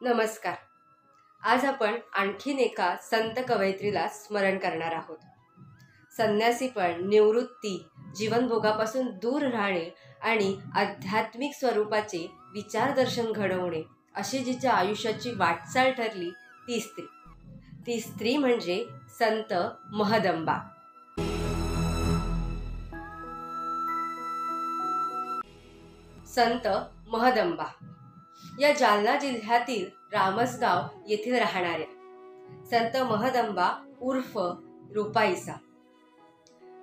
नमस्कार. आज आपण आणखीन एका संत कवयित्रीला स्मरण करणार आहोत. संन्यासीपण, निवृत्ती, जीवनभोगापासून दूर राहणे आणि आध्यात्मिक स्वरूपाचे विचारदर्शन घडवणे अशी जिच्या आयुष्याची वाटचाल ठरली ती स्त्री म्हणजे संत महदंबा. संत महदंबा या जालना जिल्ह्यातील रामसगाव येथील राहणाऱ्या संत महदंबा उर्फ रुपाईसा,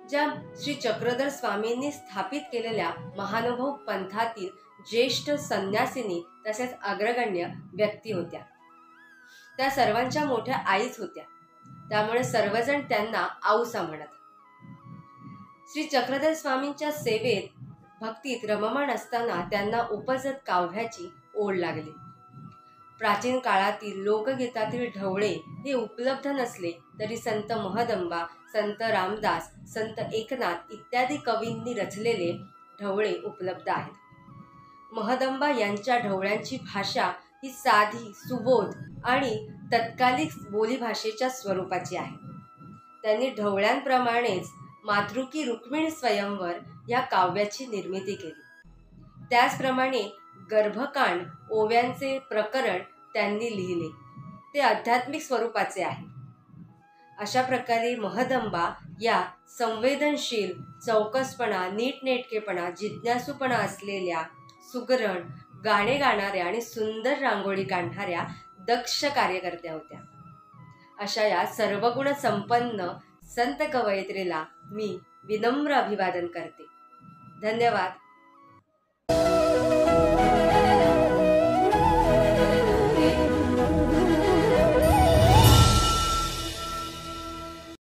ज्या श्री चक्रधर स्वामींनी स्थापित केलेल्या महानुभव पंथातील ज्येष्ठ संन्यासिनी तसेच अग्रगण्य व्यक्ती होत्या. त्या सर्वांच्या मोठ्या आईच होत्या, त्यामुळे सर्वजण त्यांना आऊसा म्हणत. श्री चक्रधर स्वामींच्या सेवेत भक्तीत रममाण असताना त्यांना उपजत काव्याची ओढ लागली. प्राचीन काळातील लोकगीतातील ढवळे हे उपलब्ध नसले तरी संत महदंबा, संत रामदास, संत एकनाथ इत्यादी कवींनी रचलेले ढवळे उपलब्ध आहेत. महदंबा यांच्या ढवळ्यांची भाषा ही साधी, सुबोध आणि तत्कालिक बोलीभाषेच्या स्वरूपाची आहे. त्यांनी ढवळ्यांप्रमाणेच मातृकी रुक्मिणी स्वयंवर या काव्याची निर्मिती केली. त्याचप्रमाणे गर्भकांड ओव्यांचे प्रकरण त्यांनी लिहिले, ते आध्यात्मिक स्वरूपाचे आहे. अशा प्रकारे महदंबा या संवेदनशील, चौकसपणा, नीटनेटकेपणा, जिज्ञासूपणा असलेल्या, सुगरण गाणे गाणाऱ्या आणि सुंदर रांगोळी काढणाऱ्या दक्ष कार्यकर्त्या होत्या. अशा या सर्वगुण संपन्न संत कवयित्रीला मी विनम्र अभिवादन करते. धन्यवाद.